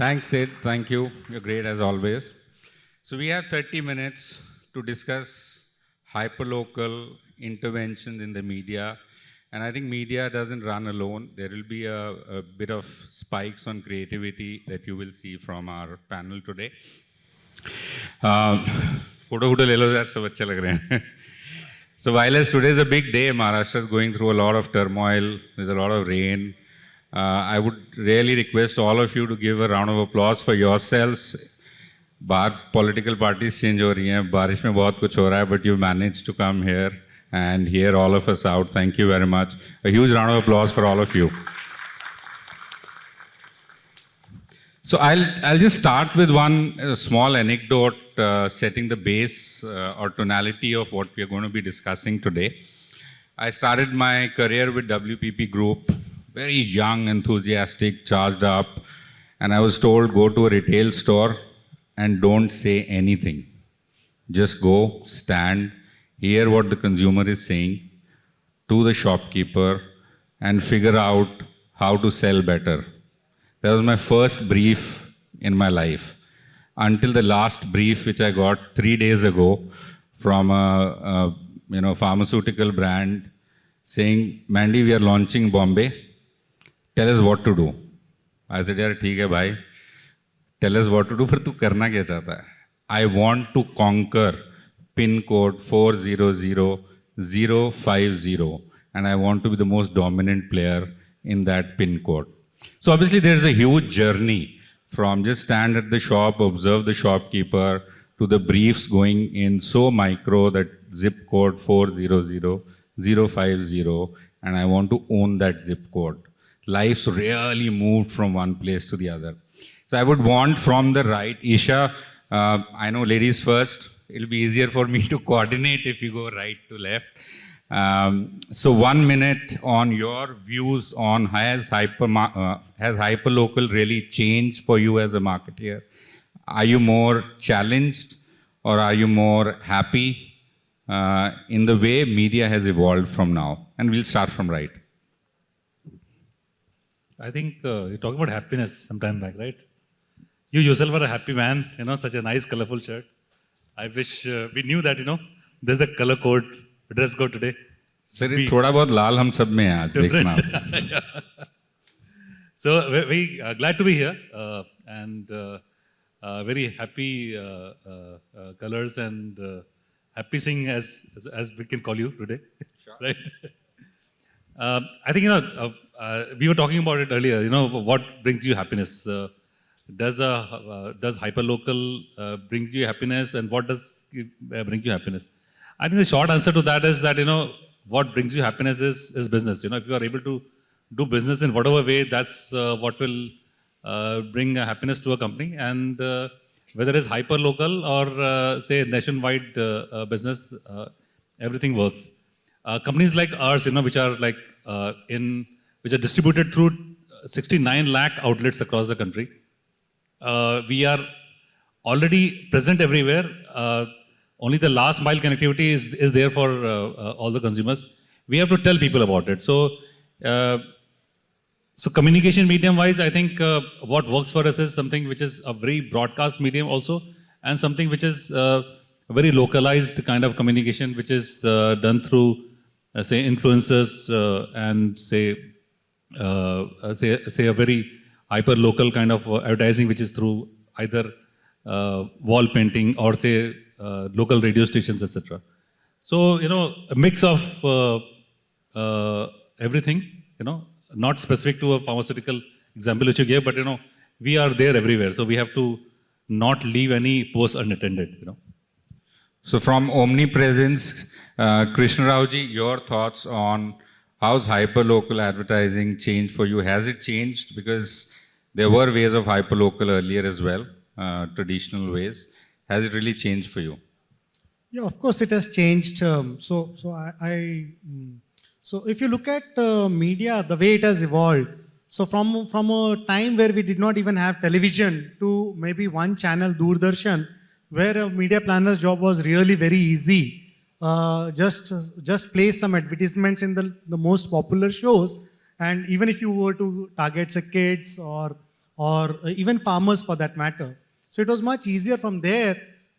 Thanks, Sid. Thank you. You're great as always. So we have 30 minutes to discuss hyperlocal interventions in the media. And I think media doesn't run alone. There will be a bit of spikes on creativity that you will see from our panel today. Photo le lo yaar, sab achhe lag rahe hain. So while as today is a big day, Maharashtra is going through a lot of turmoil. There's a lot of rain. I would really request all of you to give a round of applause for yourselves. बाहर political parties change हो रही हैं, बारिश में बहुत कुछ हो रहा है, but you managed to come here and hear all of us out. Thank you very much. A huge round of applause for all of you. So I'll just start with one small anecdote setting the base or tonality of what we are going to be discussing today. I started my career with WPP Group, very young, enthusiastic, charged up, and I was told go to a retail store and don't say anything. Just go, stand, hear what the consumer is saying to the shopkeeper and figure out how to sell better. That was my first brief in my life. Until the last brief which I got 3 days ago from a pharmaceutical brand saying, Mandy, we are launching Bombay. Tell us what to do. I said, yaar, theek hai bhai. Tell us what to do, but tu karna kya chahta hai? I want to conquer pin code 400050 and I want to be the most dominant player in that pin code. So obviously there is a huge journey from just stand at the shop, observe the shopkeeper, to the briefs going in so micro that zip code 400050 and I want to own that zip code. Life's really moved from one place to the other. So I would want from the right, Esha, I know ladies first, it'll be easier for me to coordinate if you go right to left. So 1 minute on your views on has hyperlocal really changed for you as a marketeer? Are you more challenged or are you more happy in the way media has evolved from now? And we'll start from right. I think you talked about happiness some time back, right? You yourself are a happy man, such a nice colorful shirt. I wish we knew that, there's a color code, dress code today. Sir, thoda bahut laal hum sab mein hai aaj, dekhna. So very glad to be here and very happy colors and happy seeing as we can call you today, sure. Right? I think, we were talking about it earlier, what brings you happiness? Does hyperlocal bring you happiness and what does bring you happiness? I think the short answer to that is that, what brings you happiness is business. If you are able to do business in whatever way, that's what will bring happiness to a company. And whether it's hyperlocal or say nationwide business, everything works. Companies like ours, which are like which are distributed through 69 lakh outlets across the country. We are already present everywhere. Only the last mile connectivity is there for all the consumers. We have to tell people about it. So, so communication medium wise, I think what works for us is something which is a very broadcast medium also, and something which is a very localized kind of communication, which is done through say influencers and say a very hyper local kind of advertising, which is through either wall painting or say local radio stations, etc. So a mix of everything, not specific to a pharmaceutical example which you gave, but we are there everywhere, so we have to not leave any post unattended. So from omnipresence, Krishnarao ji, your thoughts on how's hyperlocal advertising changed for you? Has it changed? Because there were ways of hyperlocal earlier as well, traditional ways. Has it really changed for you? Yeah, of course it has changed. So if you look at media, the way it has evolved, so from a time where we did not even have television to maybe one channel, Doordarshan, where a media planner's job was really very easy. Just place some advertisements in the most popular shows, and even if you were to target say kids or or even farmers for that matter. So it was much easier from there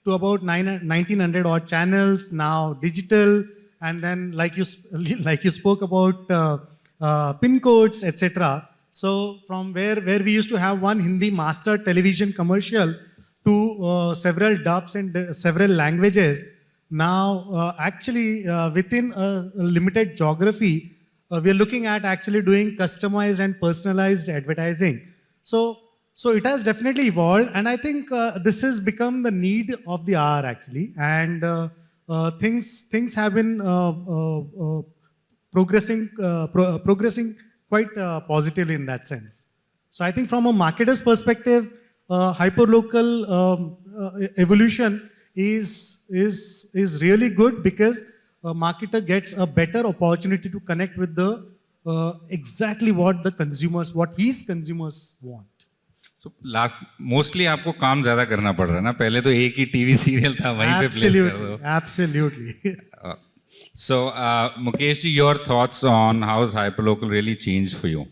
to about 1900 odd channels, now digital, and then like you spoke about pin codes, etc. So from where we used to have one Hindi master television commercial to several dubs and several languages, now actually within a limited geography, we are looking at actually doing customized and personalized advertising. So it has definitely evolved, and I think this has become the need of the hour actually, and things have been progressing quite positively in that sense. So I think from a marketer's perspective, hyperlocal evolution is really good because a marketer gets a better opportunity to connect with the exactly what his consumers want. So mostly आपको काम ज़्यादा करना पड़ रहा है ना, पहले तो एक ही टीवी सीरियल था, वहीं पे प्लेस कर दो. Absolutely. So Mukesh ji, your thoughts on how has hyperlocal really changed for you?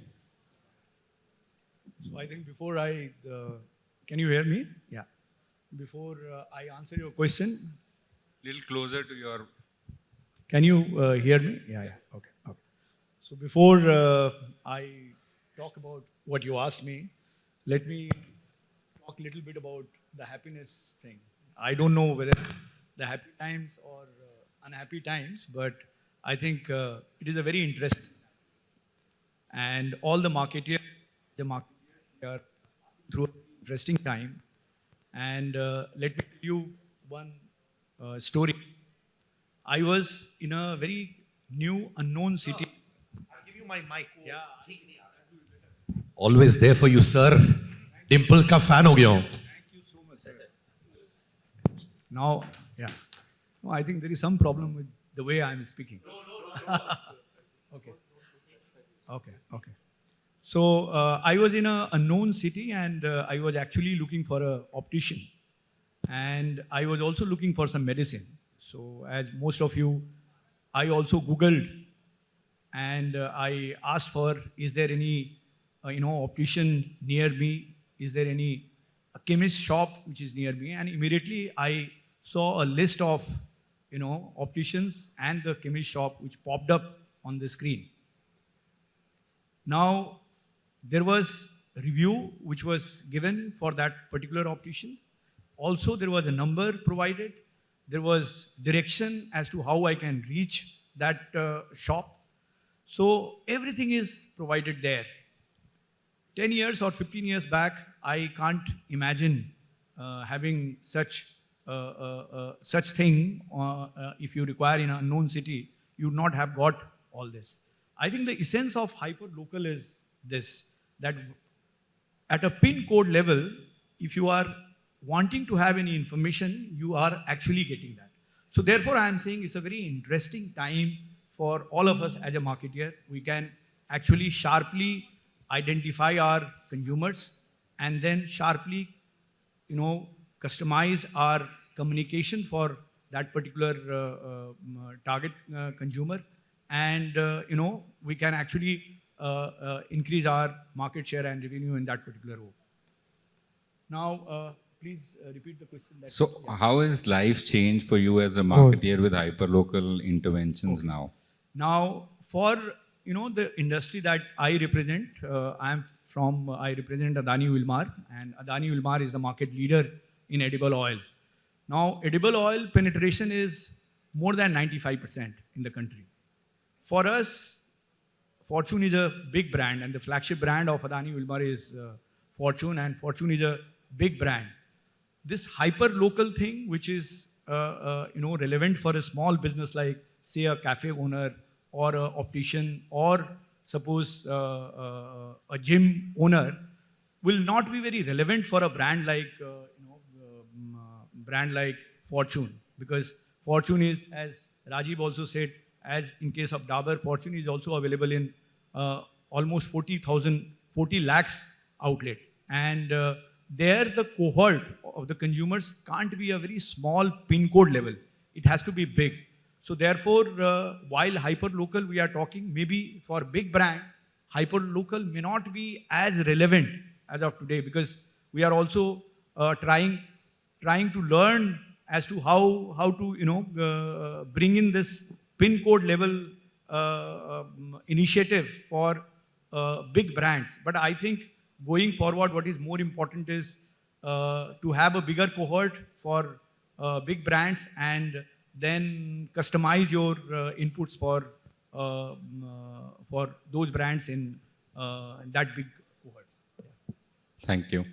So I think before can you hear me? Yeah. Before I answer your question, Little closer to your. can you hear me? Yeah. Okay. So before I talk about what you asked me, let me talk a little bit about the happiness thing. I don't know whether the happy times or unhappy times, but I think it is a very interesting. And all the marketeers are through an interesting time. And let me tell you one story. I was in a very new, unknown city. I'll give you my mic. Yeah. Always there for you, sir. Dimple ka fan ho gaya hu. Thank you so much, sir. Now, yeah. No, I think there is some problem with the way I am speaking. Okay. So I was in an unknown city, and I was actually looking for an optician, and I was also looking for some medicine. So as most of you, I also Googled, and I asked for, is there any optician near me? Is there any chemist shop which is near me? And immediately I saw a list of opticians and the chemist shop which popped up on the screen. Now there was a review which was given for that particular optician. Also there was a number provided. There was direction as to how I can reach that shop. So everything is provided there. 10 years or 15 years back, I can't imagine having such thing. If you require in an unknown city, you would not have got all this. I think the essence of hyperlocal is this, that at a pin code level, if you are wanting to have any information, you are actually getting that. So therefore, I am saying it's a very interesting time for all of us as a marketer. We can actually sharply identify our consumers and then sharply, customize our communication for that particular target consumer, and we can actually increase our market share and revenue in that particular role. Now, please repeat the question. So how has life changed for you as a marketer with hyperlocal interventions now? Now, for the industry that I represent, I represent Adani Wilmar, and Adani Wilmar is the market leader in edible oil. Now, edible oil penetration is more than 95% in the country. For us, Fortune is a big brand, and the flagship brand of Adani Wilmar is Fortune, and Fortune is a big brand. This hyper-local thing, which is relevant for a small business like, say, a cafe owner or an optician, or suppose a gym owner, will not be very relevant for a brand like Fortune, because Fortune is, as Rajiv also said, as in case of Dabur, Fortune is also available in almost 40 lakhs outlet, and there the cohort of the consumers can't be a very small pin code level. It has to be big. So therefore, while hyperlocal we are talking, maybe for big brands, hyperlocal may not be as relevant as of today, because we are also trying to learn as to how to bring in this pin code level initiative for big brands. But I think going forward, what is more important is to have a bigger cohort for big brands and then customize your inputs for those brands in that big cohort. Thank you.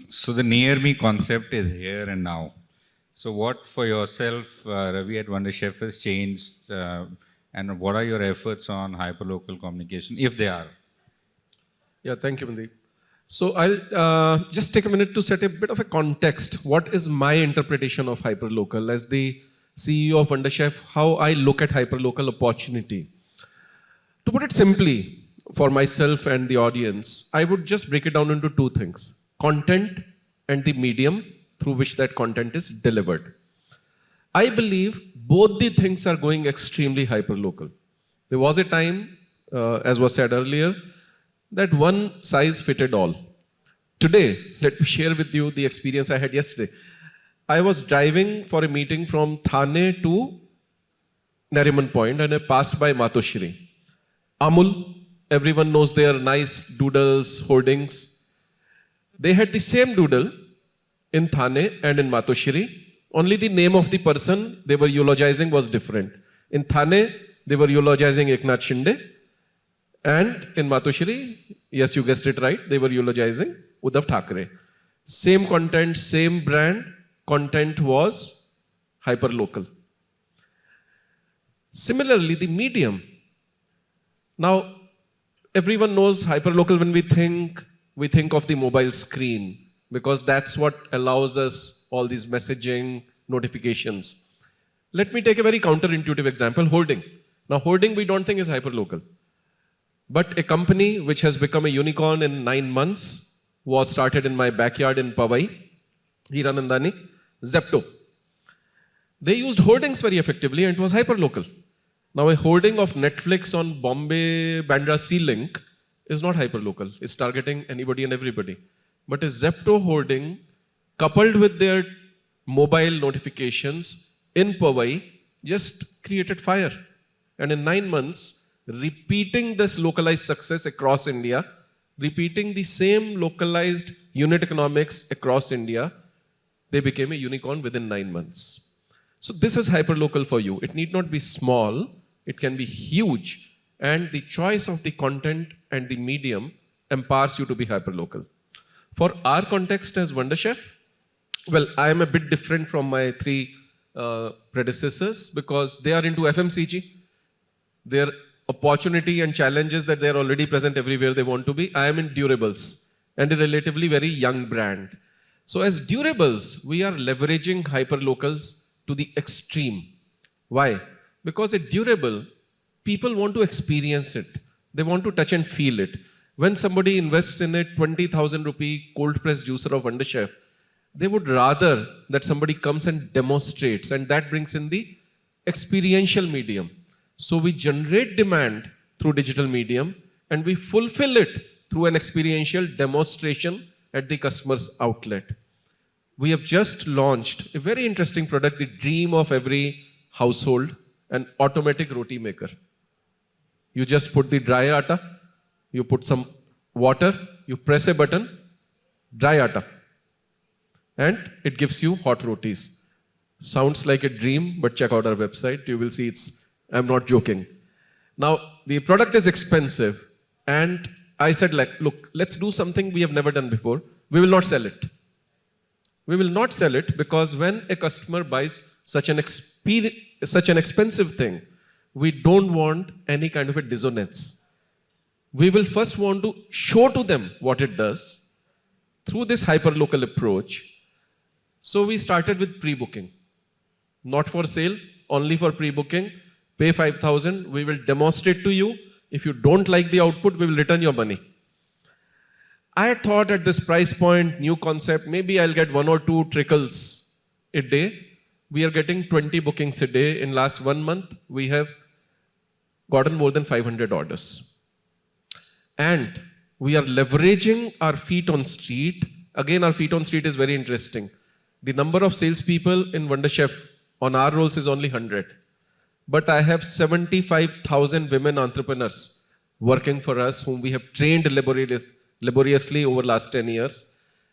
So the near me concept is here and now. So what for yourself, Ravi at WonderChef has changed, and what are your efforts on hyperlocal communication, if they are? Yeah, thank you, Mandeep. So I'll just take a minute to set a bit of a context. What is my interpretation of hyperlocal? As the CEO of WonderChef, how I look at hyperlocal opportunity. To put it simply, for myself and the audience, I would just break it down into two things: content and the medium through which that content is delivered. I believe both the things are going extremely hyperlocal. There was a time, as was said earlier, that one size fitted all. Today, let me share with you the experience I had yesterday. I was driving for a meeting from Thane to Nariman Point and I passed by Matoshri. Amul, everyone knows their nice doodles, hoardings. They had the same doodle in Thane and in Matoshri. Only the name of the person they were eulogizing was different. In Thane, they were eulogizing Eknath Shinde. And in Matoshri, yes, you guessed it right, they were eulogizing Uddhav Thackeray. Same content, same brand, content was hyperlocal. Similarly, the medium. Now, everyone knows hyperlocal when we think of the mobile screen, because that's what allows us all these messaging, notifications. Let me take a very counterintuitive example, hoarding. Now, hoarding we don't think is hyperlocal. But a company which has become a unicorn in 9 months was started in my backyard in Powai, Hiranandani, Zepto. They used hoardings very effectively and it was hyperlocal. Now, a hoarding of Netflix on Bombay Bandra Sea Link is not hyperlocal. It's targeting anybody and everybody. But a Zepto hoarding coupled with their mobile notifications in Powai just created fire. And in 9 months, repeating this localized success across India, repeating the same localized unit economics across India, they became a unicorn within 9 months. So this is hyperlocal for you. It need not be small, it can be huge. And the choice of the content and the medium empowers you to be hyperlocal. For our context as WonderChef, well, I am a bit different from my three predecessors because they are into FMCG. Their opportunity and challenges that they are already present everywhere they want to be. I am in durables and a relatively very young brand. So as durables, we are leveraging hyperlocals to the extreme. Why? Because a durable, people want to experience it. They want to touch and feel it. When somebody invests in a 20,000 rupee cold press juicer of WonderChef, they would rather that somebody comes and demonstrates, and that brings in the experiential medium. So we generate demand through digital medium and we fulfill it through an experiential demonstration at the customer's outlet. We have just launched a very interesting product, the dream of every household, an automatic roti maker. You just put the dry atta, you put some water, you press a button, dry atta, and it gives you hot rotis. Sounds like a dream, but check out our website. You will see I'm not joking. Now, the product is expensive, and I said, look, let's do something we have never done before. We will not sell it. We will not sell it because when a customer buys such an expensive thing, we don't want any kind of a dissonance. We will first want to show to them what it does through this hyperlocal approach. So we started with pre-booking. Not for sale, only for pre-booking. Pay 5,000, we will demonstrate to you. If you don't like the output, we will return your money. I had thought at this price point, new concept, maybe I'll get 1 or 2 trickles a day. We are getting 20 bookings a day. In last 1 month, we have gotten more than 500 orders. And we are leveraging our feet on street. Again, our feet on street is very interesting. The number of salespeople in WonderChef on our roles is only 100. But I have 75,000 women entrepreneurs working for us whom we have trained laboriously over last 10 years.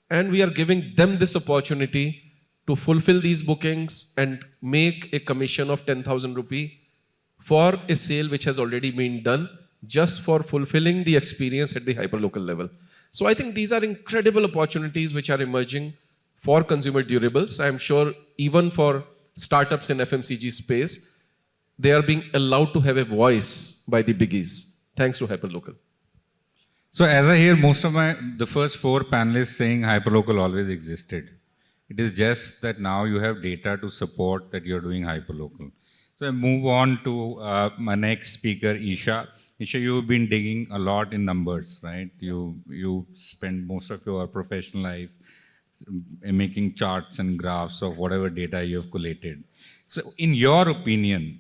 And we are giving them this opportunity to fulfill these bookings and make a commission of 10,000 rupee for a sale which has already been done just for fulfilling the experience at the hyperlocal level. So I think these are incredible opportunities which are emerging for consumer durables. I'm sure even for startups in FMCG space, they are being allowed to have a voice by the biggies, thanks to hyperlocal. So as I hear most of the first four panelists saying hyperlocal always existed. It is just that now you have data to support that you're doing hyperlocal. So I move on to my next speaker, Esha. Esha, you've been digging a lot in numbers, right? You spend most of your professional life making charts and graphs of whatever data you have collated. So in your opinion,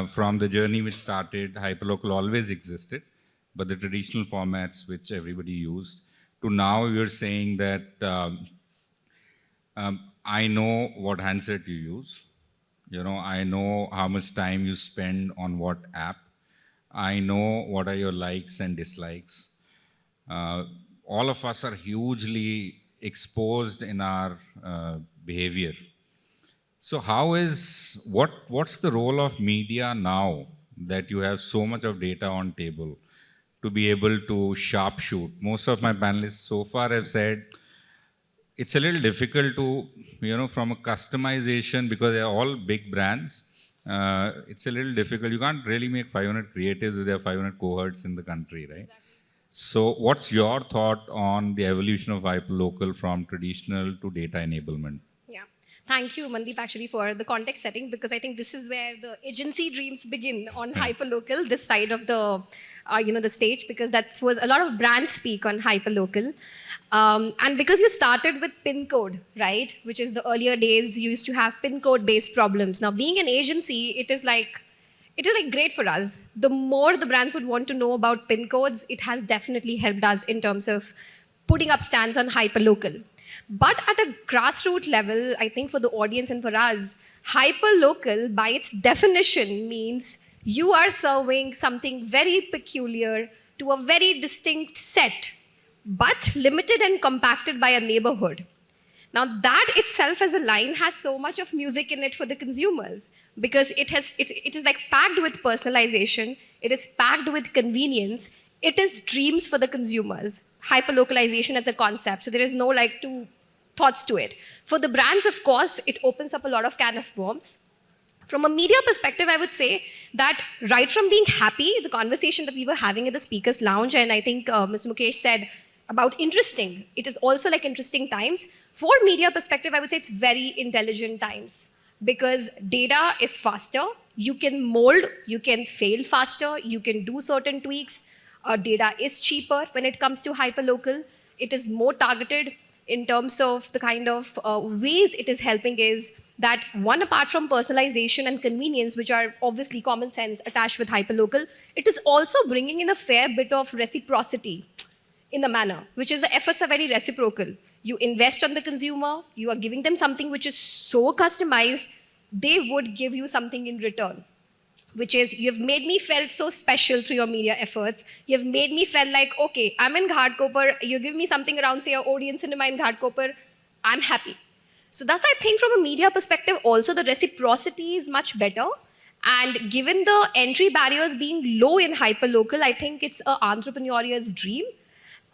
from the journey which started, hyperlocal always existed, but the traditional formats which everybody used, to now you're saying that I know what handset you use. You know, I know how much time you spend on what app. I know what are your likes and dislikes. All of us are hugely exposed in our behavior. So what's the role of media now that you have so much of data on table to be able to sharpshoot? Most of my panelists so far have said it's a little difficult to, from a customization, because they're all big brands, it's a little difficult. You can't really make 500 creatives with their 500 cohorts in the country, right? Exactly. So what's your thought on the evolution of hyperlocal from traditional to data enablement? Yeah. Thank you, Mandeep, actually, for the context setting, because I think this is where the agency dreams begin on hyperlocal, this side of the, the stage, because that was a lot of brand speak on hyperlocal. And because you started with pin code, right, which is the earlier days, you used to have pin code based problems. Now, being an agency, it is like great for us. The more the brands would want to know about pin codes, it has definitely helped us in terms of putting up stands on hyperlocal. But at a grassroots level, I think for the audience and for us, hyperlocal by its definition means you are serving something very peculiar to a very distinct set, but limited and compacted by a neighborhood. Now that itself as a line has so much of music in it for the consumers, because it is like packed with personalization, it is packed with convenience, it is dreams for the consumers, hyperlocalization as a concept. So there is no like two thoughts to it. For the brands, of course, it opens up a lot of can of worms. From a media perspective, I would say that right from being happy, the conversation that we were having at the speaker's lounge, and I think Mr. Mukesh said about interesting, it is also like interesting times. For media perspective, I would say it's very intelligent times, because data is faster, you can mold, you can fail faster, you can do certain tweaks. Data is cheaper when it comes to hyperlocal. It is more targeted in terms of the kind of ways it is helping is that one, apart from personalization and convenience, which are obviously common sense attached with hyperlocal, it is also bringing in a fair bit of reciprocity in a manner, which is the efforts are very reciprocal. You invest on the consumer, you are giving them something which is so customized, they would give you something in return, which is you've made me felt so special through your media efforts. You've made me felt like, okay, I'm in Ghatkopar, you give me something around, say, Odeon Cinema in Ghatkopar, I'm happy. So thus, I think from a media perspective, also the reciprocity is much better. And given the entry barriers being low in hyperlocal, I think it's an entrepreneur's dream.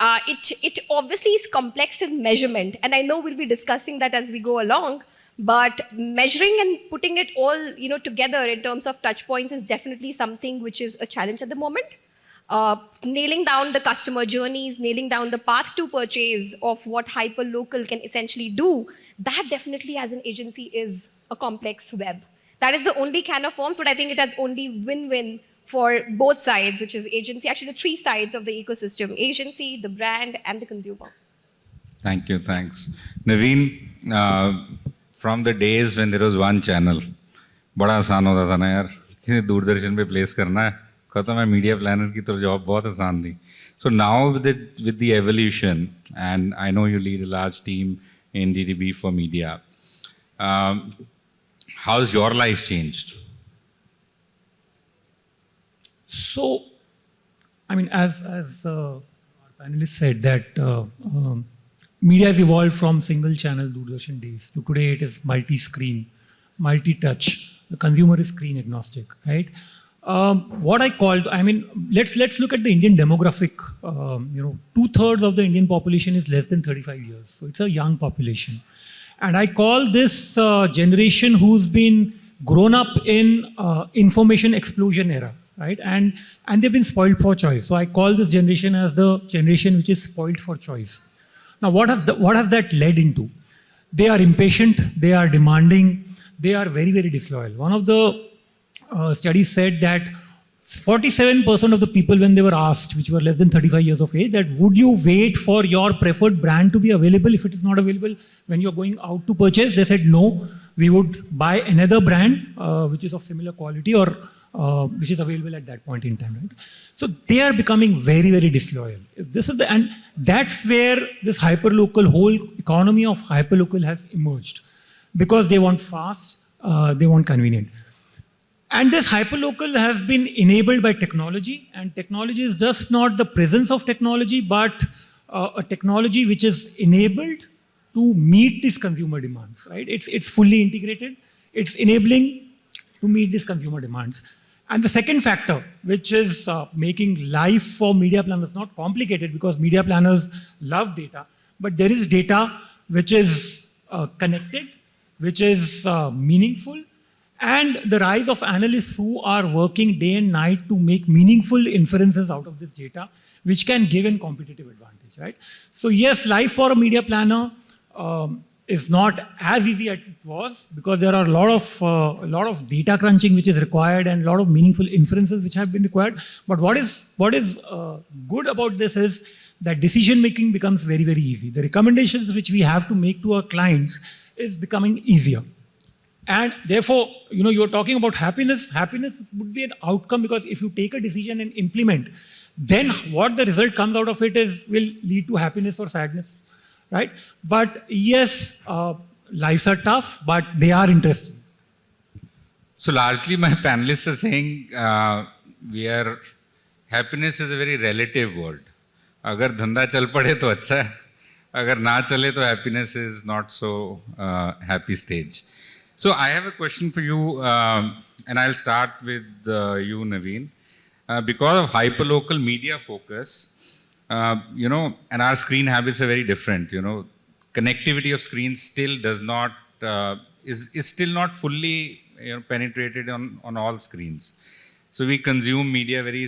It obviously is complex in measurement, and I know we'll be discussing that as we go along, but measuring and putting it all together in terms of touch points is definitely something which is a challenge at the moment. Nailing down the customer journeys, nailing down the path to purchase of what hyperlocal can essentially do, that definitely as an agency is a complex web. That is the only can of worms, but I think it has only win-win for both sides, which is agency, actually the three sides of the ecosystem: agency, the brand, and the consumer. Thank you, thanks. Navin, from the days when there was one channel, बड़ा आसान होता था ना यार, किसी दूरदर्शन पे place करना है, कहता मैं मीडिया प्लानर की तो जॉब बहुत आसान थी. So now with the evolution, and I know you lead a large team in DDB for media, how's your life changed? So, I mean, as our panelists said, that media has evolved from single-channel Doordarshan days to today it is multi-screen, multi-touch. The consumer is screen agnostic, right? What I called, I mean, let's look at the Indian demographic. 2/3 of the Indian population is less than 35 years, so it's a young population. And I call this generation who's been grown up in information explosion era, right? And they've been spoiled for choice. So I call this generation as the generation which is spoiled for choice. Now, what has that led into? They are impatient, they are demanding, they are very, very disloyal. One of the studies said that 47% of the people, when they were asked, which were less than 35 years of age, that would you wait for your preferred brand to be available if it is not available when you're going out to purchase? They said no, we would buy another brand which is of similar quality or which is available at that point in time, right? So they are becoming very, very disloyal. And that's where this hyperlocal, whole economy of hyperlocal has emerged, because they want fast, they want convenient. And this hyperlocal has been enabled by technology, and technology is just not the presence of technology, but a technology which is enabled to meet these consumer demands, right? It's fully integrated. It's enabling to meet these consumer demands. And the second factor, which is making life for media planners not complicated, because media planners love data, but there is data which is connected, which is meaningful, and the rise of analysts who are working day and night to make meaningful inferences out of this data, which can give a competitive advantage, right? So yes, life for a media planner is not as easy as it was, because there are a lot of data crunching which is required and a lot of meaningful inferences which have been required. But what is good about this is that decision making becomes very, very easy. The recommendations which we have to make to our clients is becoming easier. And therefore, you're talking about happiness. Happiness would be an outcome, because if you take a decision and implement, then what the result comes out of it will lead to happiness or sadness, right? But yes, lives are tough, but they are interesting. So largely my panelists are saying happiness is a very relative word. अगर धंधा चल पड़े तो अच्छा है, अगर ना चले तो happiness is not so happy stage. So I have a question for you, and I'll start with you, Navin. Because of hyperlocal media focus, and our screen habits are very different. Connectivity of screens still does not is still not fully penetrated on all screens. So we consume media very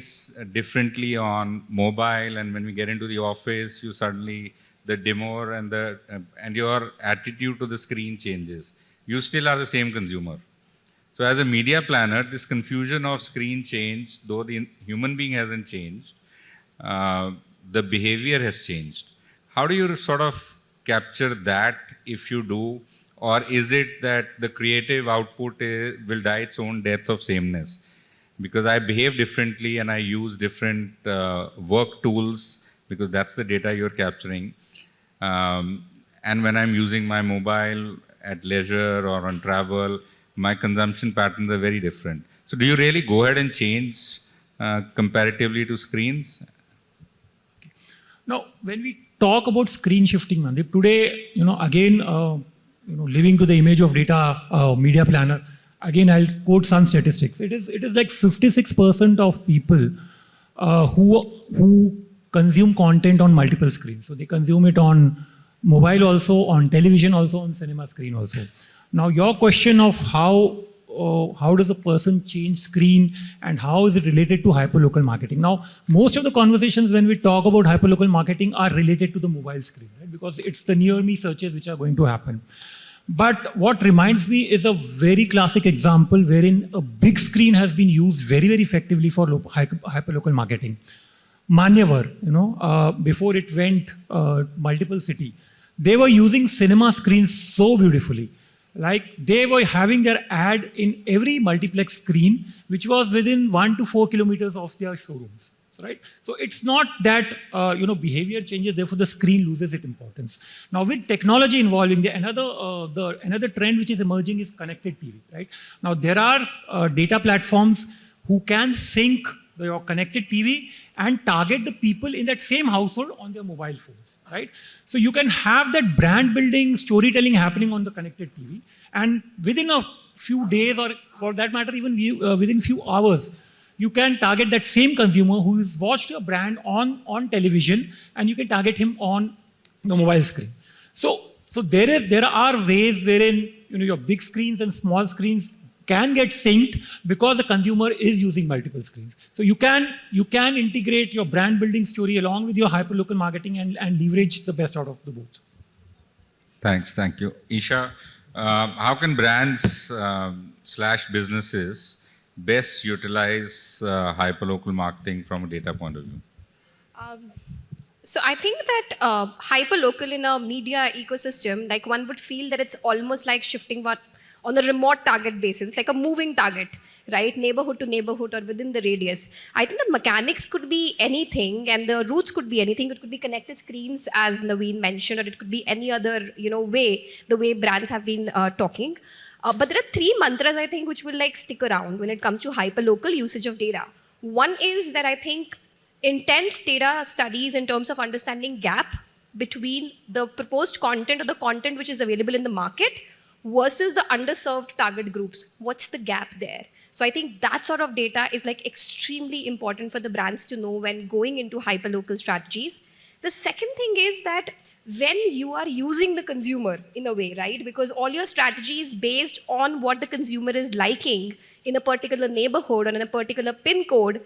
differently on mobile, and when we get into the office, you suddenly the dimmer and your attitude to the screen changes. You still are the same consumer. So as a media planner, this confusion of screen change, though the human being hasn't changed, the behavior has changed. How do you sort of capture that, if you do? Or is it that the creative output will die its own death of sameness? Because I behave differently and I use different work tools, because that's the data you're capturing. And when I'm using my mobile at leisure or on travel, my consumption patterns are very different. So do you really go ahead and change comparatively to screens? Now, when we talk about screen shifting, Mandeep, today, again, living to the image of data media planner, again, I'll quote some statistics. It is like 56% of people who consume content on multiple screens. So they consume it on mobile also, on television also, on cinema screen also. Now, your question of how does a person change screen and how is it related to hyperlocal marketing? Now, most of the conversations when we talk about hyperlocal marketing are related to the mobile screen, right? Because it's the near me searches which are going to happen. But what reminds me is a very classic example wherein a big screen has been used very, very effectively for hyperlocal marketing. Manyavar, before it went multiple city, they were using cinema screens so beautifully. Like they were having their ad in every multiplex screen, which was within 1 to 4 kilometers of their showrooms. right? So it's not that behavior changes, therefore the screen loses its importance. Now with technology involving another trend which is emerging is connected TV, right? Now there are data platforms who can sync your connected TV and target the people in that same household on their mobile phones, right? So you can have that brand building, storytelling happening on the connected TV, and within a few days, or for that matter, even within few hours, you can target that same consumer who has watched your brand on television, and you can target him on the mobile screen. So there are ways wherein your big screens and small screens can get synced because the consumer is using multiple screens. So you can integrate your brand building story along with your hyperlocal marketing and leverage the best out of the both. Thanks, thank you. Esha, how can brands / businesses best utilize hyperlocal marketing from a data point of view? So I think that hyperlocal in a media ecosystem, like one would feel that it's almost like shifting what on a remote target basis, like a moving target, right? Neighborhood to neighborhood or within the radius. I think the mechanics could be anything and the routes could be anything. It could be connected screens, as Navin mentioned, or it could be any other, way, the way brands have been talking. But there are 3 mantras, I think, which will stick around when it comes to hyperlocal usage of data. One is that I think intense data studies in terms of understanding gap between the proposed content or the content which is available in the market versus the underserved target groups. What's the gap there? So I think that sort of data is extremely important for the brands to know when going into hyperlocal strategies. The second thing is that when you are using the consumer in a way, right? Because all your strategy is based on what the consumer is liking in a particular neighborhood or in a particular pin code,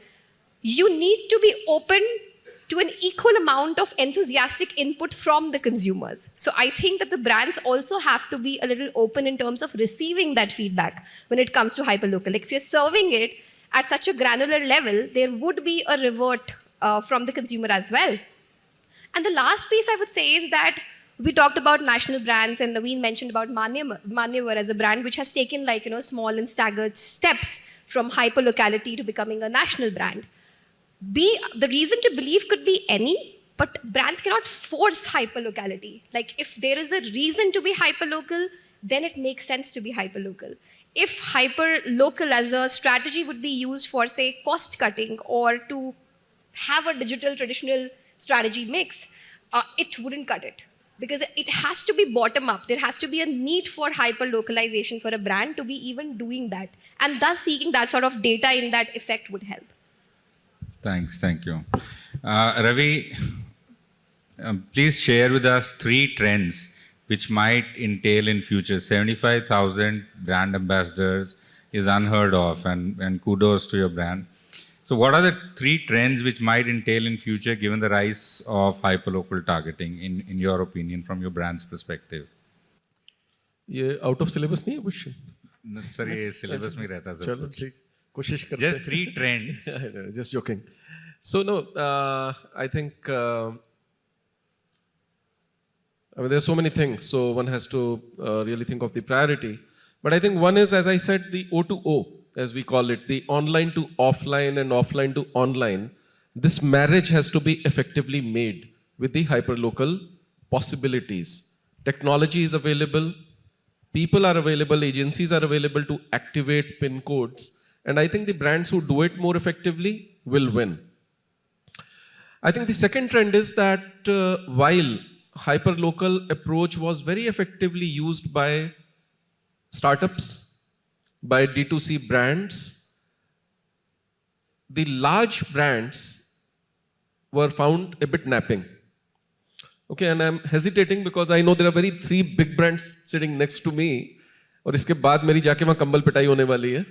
you need to be open to an equal amount of enthusiastic input from the consumers. So I think that the brands also have to be a little open in terms of receiving that feedback when it comes to hyperlocal. If you're serving it at such a granular level, there would be a revert from the consumer as well. And the last piece I would say is that we talked about national brands, and Navin mentioned about Mandeep as a brand which has taken small and staggered steps from hyperlocality to becoming a national brand. The reason to believe could be any, but brands cannot force hyperlocality. If there is a reason to be hyperlocal, then it makes sense to be hyperlocal. If hyperlocal as a strategy would be used for, say, cost cutting or to have a digital traditional strategy mix, it wouldn't cut it. Because it has to be bottom up. There has to be a need for hyperlocalization for a brand to be even doing that. And thus seeking that sort of data in that effect would help. Thanks, thank you. Ravi, please share with us 3 trends which might entail in future. 75,000 brand ambassadors is unheard of, and kudos to your brand. So what are the 3 trends which might entail in future given the rise of hyperlocal targeting in your opinion, from your brand's perspective? ये out of syllabus नहीं है question? Sir, ये syllabus में रहता है सब चलो कुछ. ठीक, कोशिश करते Just हैं. 3 trends. Just joking. So no, I think there are so many things, so one has to really think of the priority. But I think one is, as I said, the O2O, as we call it, the online to offline and offline to online. This marriage has to be effectively made with the hyperlocal possibilities. Technology is available, people are available, agencies are available to activate PIN codes. And I think the brands who do it more effectively will win. I think the second trend is that while hyperlocal approach was very effectively used by startups, by D2C brands, the large brands were found a bit napping. Okay, and I'm hesitating because I know there are 3 big brands sitting next to me, और इसके बाद मेरी जाके वहाँ कंबल पिटाई होने वाली है,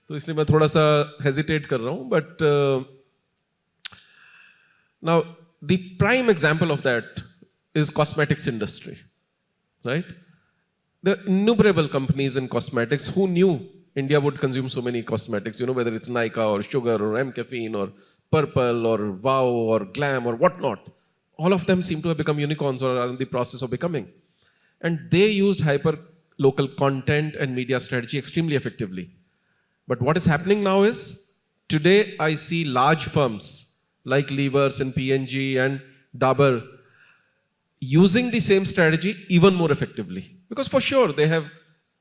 तो इसलिए मैं थोड़ा सा hesitate कर रहा हूँ. But now the prime example of that is cosmetics industry, right? There are innumerable companies in cosmetics. Who knew India would consume so many cosmetics? Whether it's Nykaa or Sugar or M-Caffeine or Purple or Wow or Glam or whatnot. All of them seem to have become unicorns or are in the process of becoming. And they used hyper-local content and media strategy extremely effectively. But what is happening now is, today I see large firms like Levers and PNG and Dabur using the same strategy even more effectively. Because for sure, they have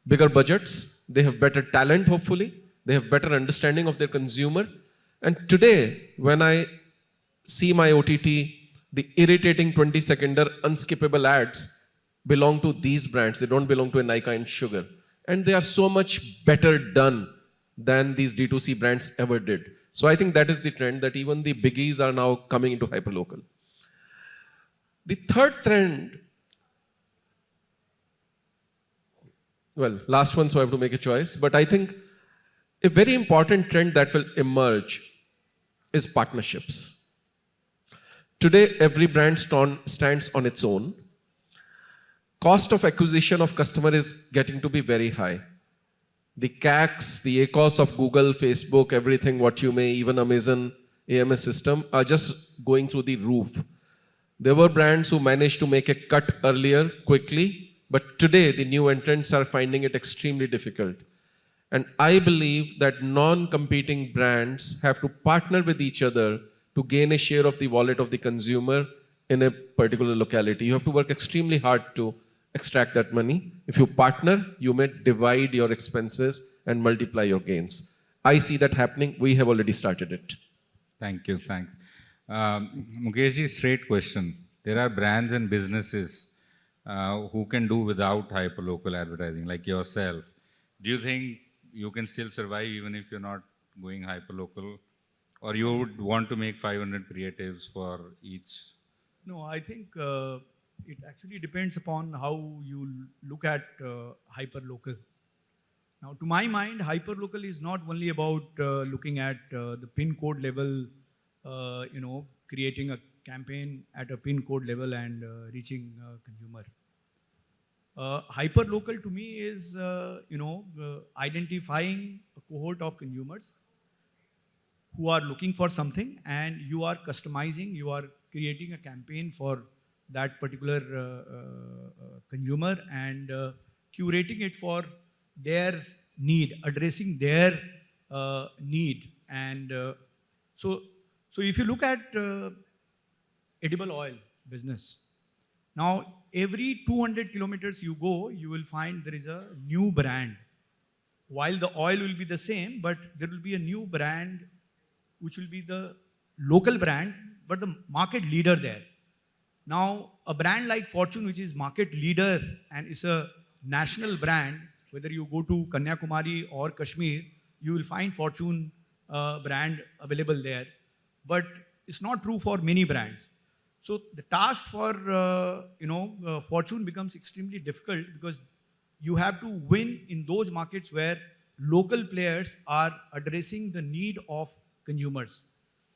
bigger budgets, they have better talent, hopefully, they have better understanding of their consumer. And today, when I see my OTT, the irritating 20-seconder unskippable ads belong to these brands. They don't belong to a Nykaa and Sugar. And they are so much better done than these D2C brands ever did. So I think that is the trend, that even the biggies are now coming into hyperlocal. The third trend, well, last one, so I have to make a choice, but I think a very important trend that will emerge is partnerships. Today, every brand stands on its own. Cost of acquisition of customer is getting to be very high. The CACs, the ACOS of Google, Facebook, everything, what you may, even Amazon AMS system are just going through the roof. There were brands who managed to make a cut earlier, quickly, but today the new entrants are finding it extremely difficult. And I believe that non-competing brands have to partner with each other to gain a share of the wallet of the consumer in a particular locality. You have to work extremely hard to extract that money. If you partner, you may divide your expenses and multiply your gains. I see that happening. We have already started it. Thank you, thanks. Mukesh, straight question. There are brands and businesses who can do without hyperlocal advertising, like yourself. Do you think you can still survive even if you're not going hyperlocal? Or you would want to make 500 creatives for each? No, I think it actually depends upon how you look at hyperlocal. Now, to my mind, hyperlocal is not only about looking at the pin code level, creating a campaign at a pin code level and reaching consumer. Hyperlocal to me is, identifying a cohort of consumers who are looking for something, and you are customizing, you are creating a campaign for that particular consumer and curating it for their need, addressing their need. And so if you look at edible oil business, now every 200 kilometers you go, you will find there is a new brand. While the oil will be the same, but there will be a new brand which will be the local brand, but the market leader there. Now, a brand like Fortune, which is market leader and is a national brand, whether you go to Kanyakumari or Kashmir, you will find Fortune brand available there. But it's not true for many brands. So the task for Fortune becomes extremely difficult because you have to win in those markets where local players are addressing the need of consumers.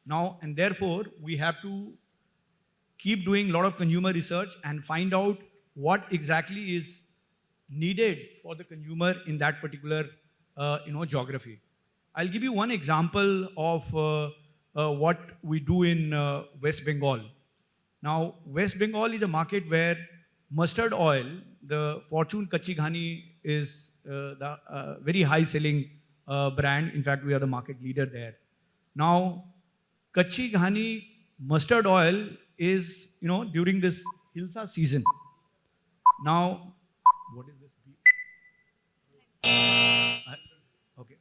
Now, and therefore, we have to keep doing a lot of consumer research and find out what exactly is needed for the consumer in that particular geography. I'll give you one example of what we do in West Bengal. Now, West Bengal is a market where mustard oil, the Fortune Kachi Ghani, is the very high selling brand. In fact, we are the market leader there. Now, Kachi Ghani mustard oil is, during this Hilsa season. Now, what is this? Okay.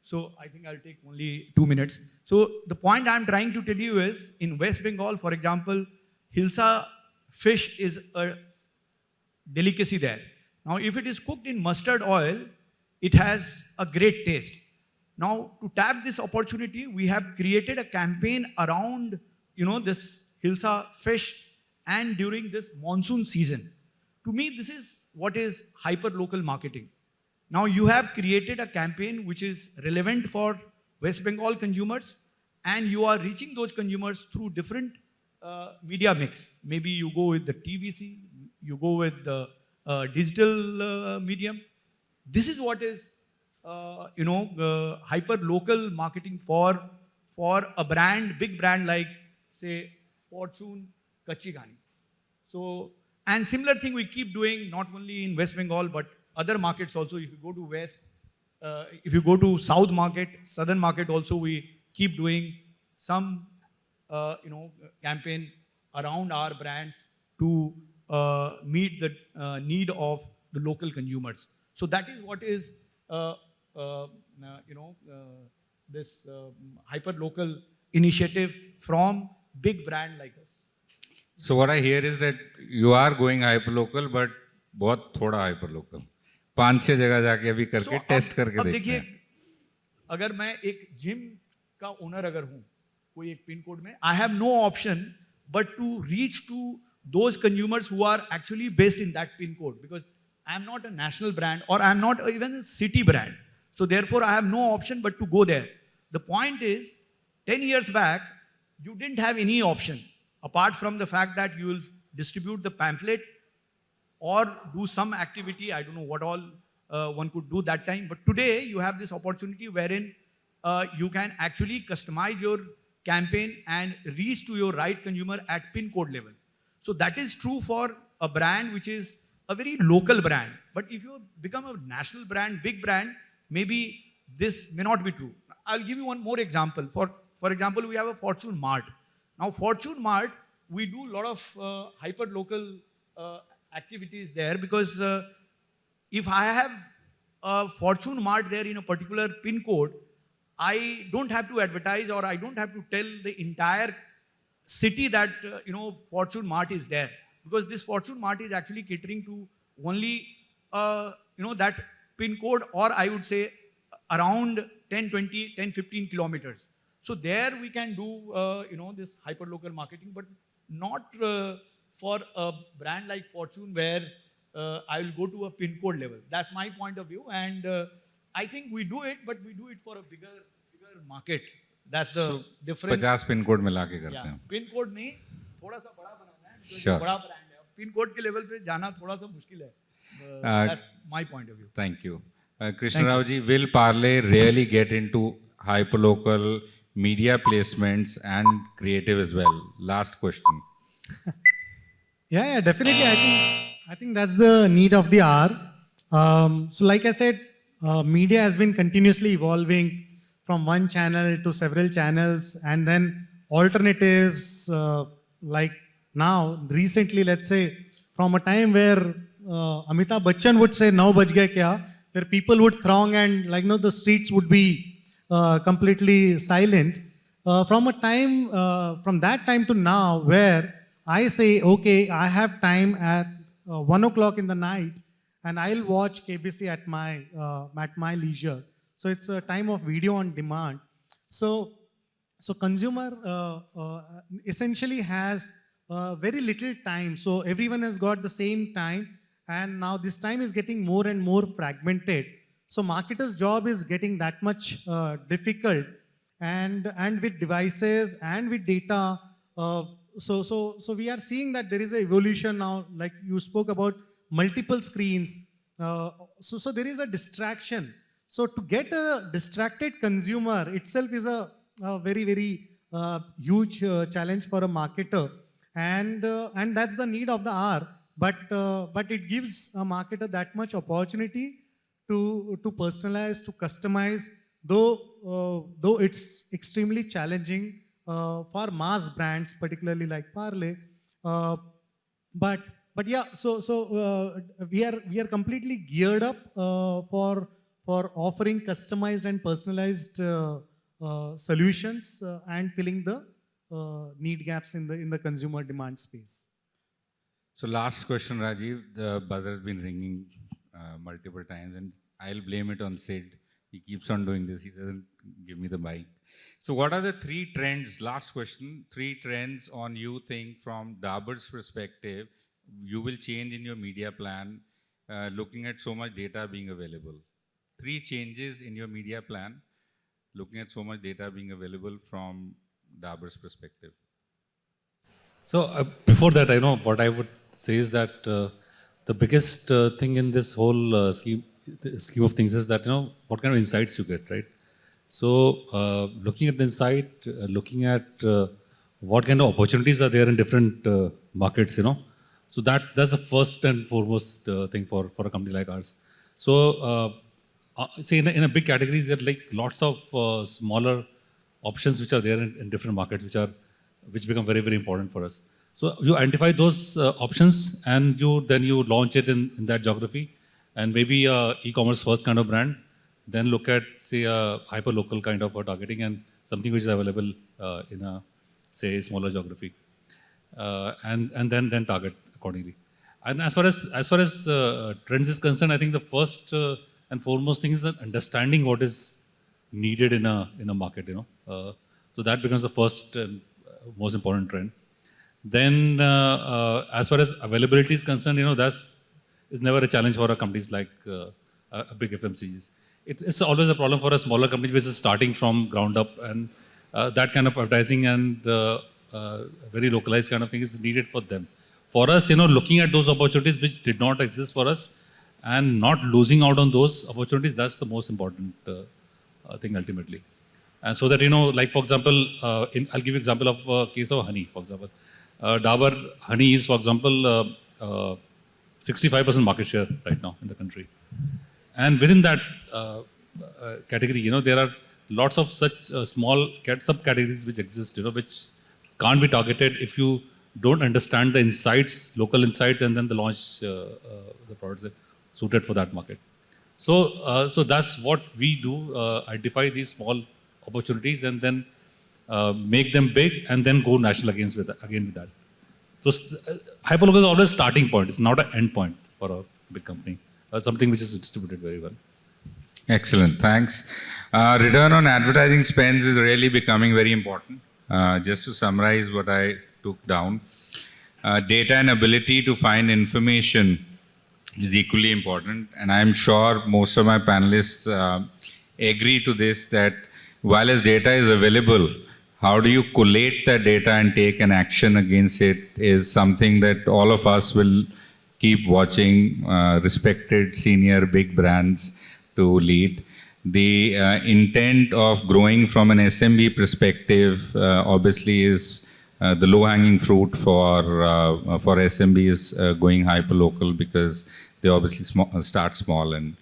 So I think I'll take only 2 minutes. So the point I'm trying to tell you is, in West Bengal, for example, Hilsa fish is a delicacy there. Now, if it is cooked in mustard oil, it has a great taste. Now, to tap this opportunity, we have created a campaign around, this Hilsa fish and during this monsoon season. To me, this is what is hyper-local marketing. Now, you have created a campaign which is relevant for West Bengal consumers, and you are reaching those consumers through different media mix. Maybe you go with the TVC, you go with the digital medium. This is what is hyper-local marketing for a brand, big brand like, say, Fortune Kachi Ghani. So, and similar thing we keep doing not only in West Bengal, but other markets also. If you go to West, if you go to South market, Southern market also, we keep doing some campaign around our brands to meet the need of the local consumers. So that is what is this hyper-local initiative from big brand like us. So what I hear is that you are going hyperlocal, but बहुत थोड़ा hyperlocal. 5-6 जगह जाके अभी करके test करके अब देखते देखिए, हैं. अगर मैं एक जिम का ओनर अगर हूं कोई एक पिन कोड में, I have no option but to reach to those consumers who are actually based in that pin code, because I am not a national brand or I am not even a city brand. So therefore, I have no option but to go there. The point is, 10 years back, you didn't have any option apart from the fact that you will distribute the pamphlet or do some activity. I don't know what all one could do that time. But today, you have this opportunity wherein you can actually customize your campaign and reach to your right consumer at pin code level. So that is true for a brand which is a very local brand. But if you become a national brand, big brand, maybe this may not be true. I'll give you one more example. For example, we have a Fortune Mart. Now, Fortune Mart, we do a lot of hyper-local activities there, because if I have a Fortune Mart there in a particular pin code, I don't have to advertise or I don't have to tell the entire city that Fortune Mart is there, because this Fortune Mart is actually catering to only that pin code, or I would say around 10-15 kilometers. So there we can do this hyper-local marketing, but not for a brand like Fortune where I will go to a pin code level. That's my point of view, and I think we do it, but we do it for a bigger market. That's the difference. 50 pin code मिला के करते हैं. Pin code नहीं, थोड़ा सा बड़ा बनाना है, Sure. बड़ा ब्रांड है. पिन कोड के लेवल पे जाना थोड़ा सा मुश्किल है. That's my point of view. Thank you. Krishnarao ji, will Parle really get into hyperlocal media placements and creative as well? Last question. Yeah, definitely. I think that's the need of the hour. So like I said, media has been continuously evolving from one channel to several channels, and then alternatives like now, recently, let's say, from a time where Amitabh Bachchan would say, "Now baj gaya kya?" where people would throng and the streets would be completely silent. From that time to now, where I say, okay, I have time at 1 o'clock in the night, and I'll watch KBC at my leisure. So it's a time of video on demand. So consumer essentially has very little time. So everyone has got the same time, and now this time is getting more and more fragmented. So marketer's job is getting that much difficult, and with devices and with data. So we are seeing that there is an evolution now. Like you spoke about multiple screens. So there is a distraction. So to get a distracted consumer itself is a very, very huge challenge for a marketer, and that's the need of the hour. But it gives a marketer that much opportunity to personalize, to customize, though it's extremely challenging for mass brands, particularly like Parle. But yeah, so we are completely geared up for offering customized and personalized solutions and filling the need gaps in the consumer demand space. So last question, Rajiv. The buzzer has been ringing multiple times, and I'll blame it on Sid. He keeps on doing this. He doesn't give me the mic. So what are the 3 trends, last question, 3 trends on you think from Dabur's perspective you will change in your media plan looking at so much data being available? 3 changes in your media plan looking at so much data being available from Dabur's perspective. So before that, I know what I would say is that the biggest thing in this whole scheme of things is that what kind of insights you get, right? So looking at the insight, looking at what kind of opportunities are there in different markets, So that's the first and foremost thing for a company like ours. So say in a big categories, there are like lots of smaller options which are there in different markets, which are which become very, very important for us. So you identify those options and then you launch it in that geography, and maybe a e-commerce first kind of brand, then look at, say, a hyper-local kind of targeting and something which is available in a, say, smaller geography, and then target accordingly. And as far as trends is concerned, I think the first and foremost thing is that understanding what is needed in a market. So that becomes the first and most important trend. Then, as far as availability is concerned, that's is never a challenge for companies like a big FMCGs. It's always a problem for a smaller company which is starting from ground up, and that kind of advertising and very localized kind of thing is needed for them. For us, looking at those opportunities which did not exist for us and not losing out on those opportunities, that's the most important thing ultimately. And so that, like for example, I'll give you example of a case of honey, for example. Dabur honey is, for example, 65% market share right now in the country. And within that category, there are lots of such small subcategories which exist, which can't be targeted if you don't understand the insights, local insights, and then the launch the products that suited for that market. So that's what we do, identify these small opportunities and then make them big and then go national again with that. So hyperlocal is always starting point. It's not an end point for a big company. Something which is distributed very well. Excellent, thanks. Return on advertising spends is really becoming very important. Just to summarize what I took down, data and ability to find information is equally important. And I'm sure most of my panelists agree to this, that while as data is available, how do you collate that data and take an action against it is something that all of us will keep watching respected senior big brands to lead. The intent of growing from an SMB perspective obviously is the low-hanging fruit for SMBs going hyperlocal, because they obviously start small. And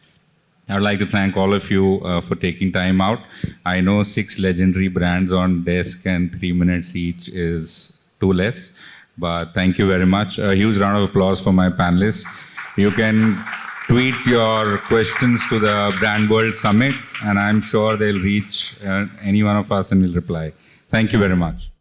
I would like to thank all of you for taking time out. I know 6 legendary brands on desk and 3 minutes each is too less, but thank you very much. A huge round of applause for my panelists. You can tweet your questions to the Brand World Summit, and I'm sure they'll reach any one of us and we'll reply. Thank you very much.